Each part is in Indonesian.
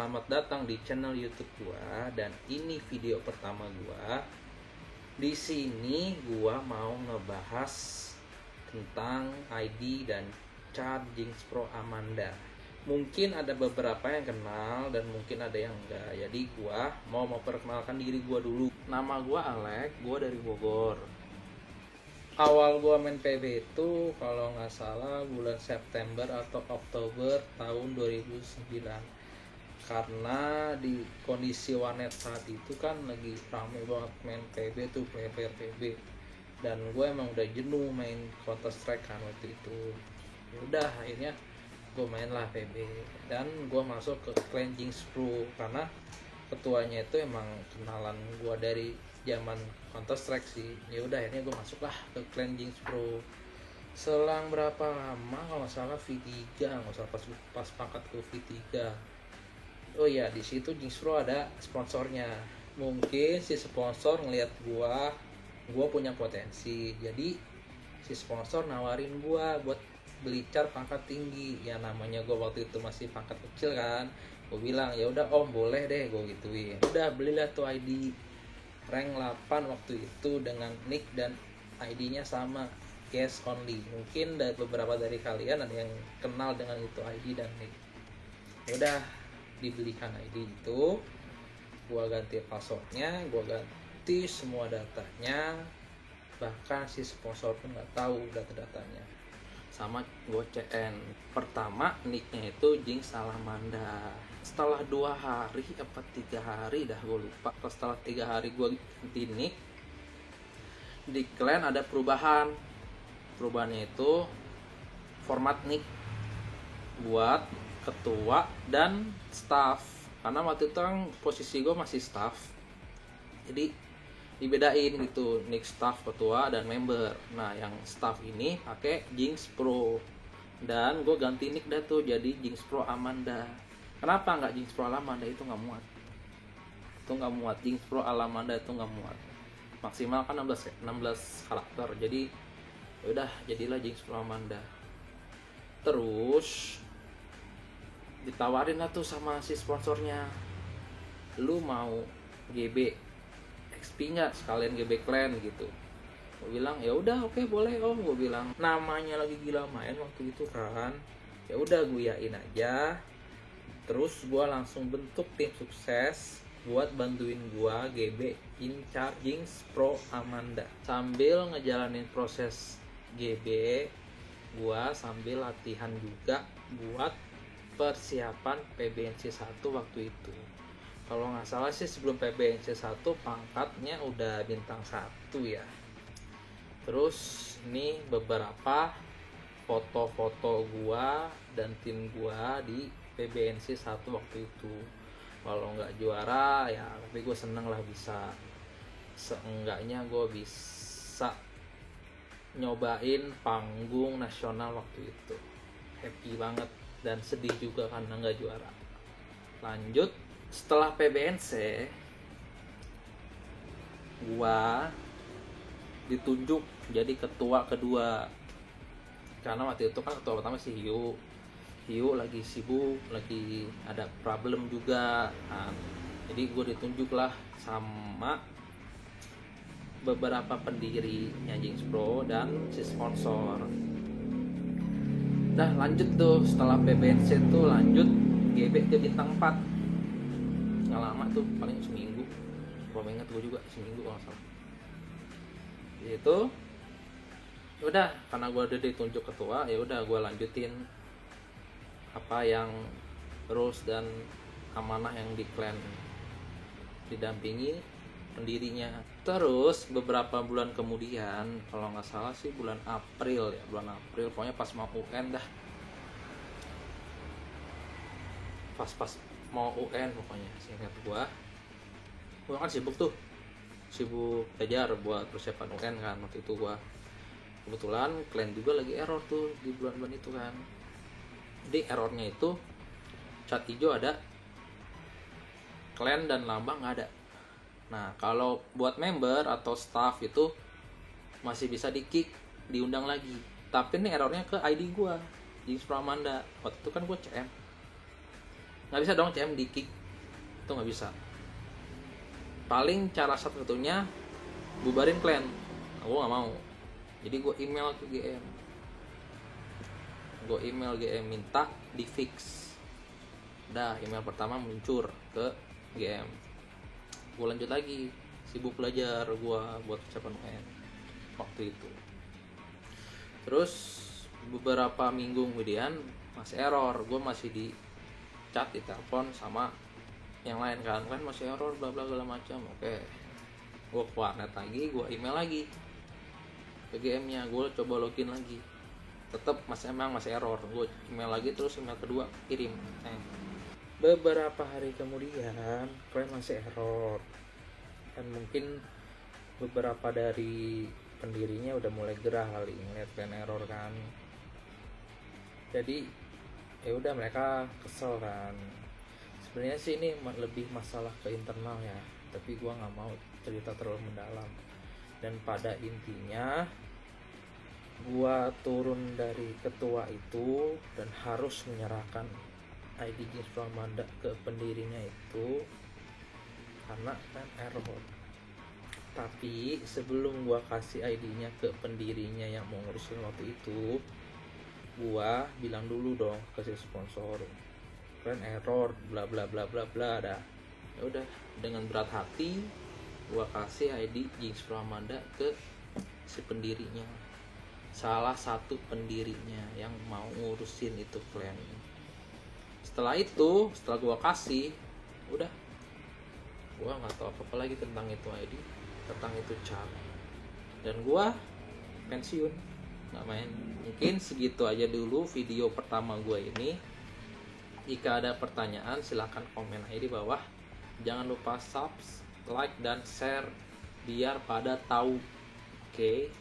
selamat datang di channel YouTube gua dan ini video pertama gua. Di sini gua mau ngebahas tentang ID dan chart Jinx Pro Amanda. Mungkin ada beberapa yang kenal dan mungkin ada yang enggak. Jadi gua mau memperkenalkan diri gua dulu. Nama gua Alek, gua dari Bogor. Awal gua main PB itu kalau nggak salah bulan September atau Oktober tahun 2009, karena di kondisi warnet saat itu kan lagi rame banget main PB tuh, player PB, dan gue emang udah jenuh main Counter Strike kan waktu itu. Udah akhirnya gue main lah PB dan gue masuk ke clan Jinx Pro karena ketuanya itu emang kenalan gue dari zaman Counter Strike sih. Ya udah akhirnya gue masuk lah ke clan Jinx Pro. Selang berapa lama kalau nggak salah V3, nggak salah pas pangkat ke V3. Oh iya, di situ Jinx Pro ada sponsornya. Mungkin si sponsor ngelihat gua punya potensi, jadi si sponsor nawarin gua buat beli char pangkat tinggi. Ya namanya gua waktu itu masih pangkat kecil kan, gua bilang ya udah om boleh deh, gua gituin. Udah belilah tuh ID rank 8 waktu itu dengan nick dan ID-nya sama, cash only. Mungkin dari beberapa dari kalian ada yang kenal dengan itu ID dan nick. Ya udah dibelikan ID itu, gua ganti passwordnya, gua ganti semua datanya, bahkan si sponsor pun nggak tahu data-datanya. Sama gua CN pertama nicknya itu Jinx Salamanda. Setelah 2 hari apa 3 hari dah gue lupa. Setelah 3 hari gua ganti nick, di clan ada perubahannya itu format nick buat ketua dan staff, karena waktu itu kan posisi gue masih staff, jadi dibedain gitu nick staff, ketua, dan member. Nah yang staff ini pakai Jinx Pro dan gue ganti nick dah tuh jadi Jinx Pro Amanda. Kenapa nggak Jinx Pro Amanda? Itu nggak muat, Jinx Pro Amanda itu nggak muat, maksimal kan 16 karakter. Jadi udah jadilah Jinx Pro Amanda. Terus ditawarin lah tuh sama si sponsornya, lu mau GB XP nggak, sekalian GB clan gitu. Gue bilang ya udah oke, boleh om. Gue bilang namanya lagi gila main waktu itu kan, ya udah gue yain aja. Terus gue langsung bentuk tim sukses buat bantuin gue GB in char Jinx Pro Amanda. Sambil ngejalanin proses GB, gue sambil latihan juga buat persiapan PBNC 1 waktu itu. Kalau nggak salah sih sebelum PBNC 1 pangkatnya udah bintang 1 ya. Terus ini beberapa foto-foto gua dan tim gua di PBNC 1 waktu itu. Kalau nggak juara ya, tapi gue seneng lah bisa, seenggaknya gue bisa nyobain panggung nasional waktu itu. Happy banget dan sedih juga karena nggak juara. Lanjut, setelah PBNC gua ditunjuk jadi ketua kedua, karena waktu itu kan ketua pertama si Hiu lagi sibuk, lagi ada problem juga kan. Jadi gue ditunjuk lah sama beberapa pendirinya Jinx Pro dan si sponsor. Dah lanjut tuh, setelah PBNC tuh lanjut GB ke bintang 4. Nggak lama tuh, paling seminggu. Gua inget gue juga seminggu kalau nggak salah. Itu udah, karena gue udah ditunjuk ketua, ya udah gue lanjutin apa yang rules dan amanah yang di clan, didampingi pendirinya. Terus beberapa bulan kemudian, kalau nggak salah sih bulan April, pokoknya pas mau UN dah, pas mau UN pokoknya, seingat gua kan sibuk belajar buat persiapan UN kan waktu itu. Gua kebetulan clan juga lagi error tuh di bulan-bulan itu kan. Jadi errornya itu cat hijau ada, clan dan lambang nggak ada. Nah kalau buat member atau staff itu masih bisa di kick, diundang lagi. Tapi ini errornya ke ID gua, Jinx Pro Amanda. Waktu itu kan gua CM. nggak bisa dong CM di kick, itu nggak bisa. Paling cara satu-satunya bubarin clan. Gue nggak mau, jadi gue email ke GM, minta di fix. Udah, email pertama meluncur ke GM. Gue lanjut lagi sibuk belajar gue buat ucapan UN waktu itu. Terus beberapa minggu kemudian masih error, gue masih di chat, di telepon sama yang lain kan masih error bla bla segala macam. Oke, gue ke warnet lagi, gue email lagi ke GM-nya, gue coba login lagi, tetap masih error. Gue email lagi, terus email kedua kirim. Beberapa hari kemudian klien masih error, dan mungkin beberapa dari pendirinya udah mulai gerah kali ngeliat klien error kan. Jadi ya udah, mereka kesel kan. Sebenarnya sih ini lebih masalah ke internal ya, tapi gua nggak mau cerita terlalu mendalam. Dan pada intinya gua turun dari ketua itu dan harus menyerahkan ID Jeans Pramanda ke pendirinya itu karena kan error. Tapi sebelum gua kasih ID-nya ke pendirinya yang mau ngurusin waktu itu, gua bilang dulu dong ke si sponsor, kan error bla bla bla bla bla. Dah, ya udah, dengan berat hati gua kasih ID Jeans Pramanda ke si pendirinya, salah satu pendirinya yang mau ngurusin itu klien. Setelah gua kasih, udah, gua nggak tahu apa lagi tentang itu ID, tentang itu cat, dan gua pensiun, nggak main. Mungkin segitu aja dulu video pertama gua ini. Jika ada pertanyaan silahkan komen aja di bawah. Jangan lupa subscribe, like, dan share biar pada tahu. Oke.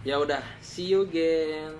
Ya udah, see you again.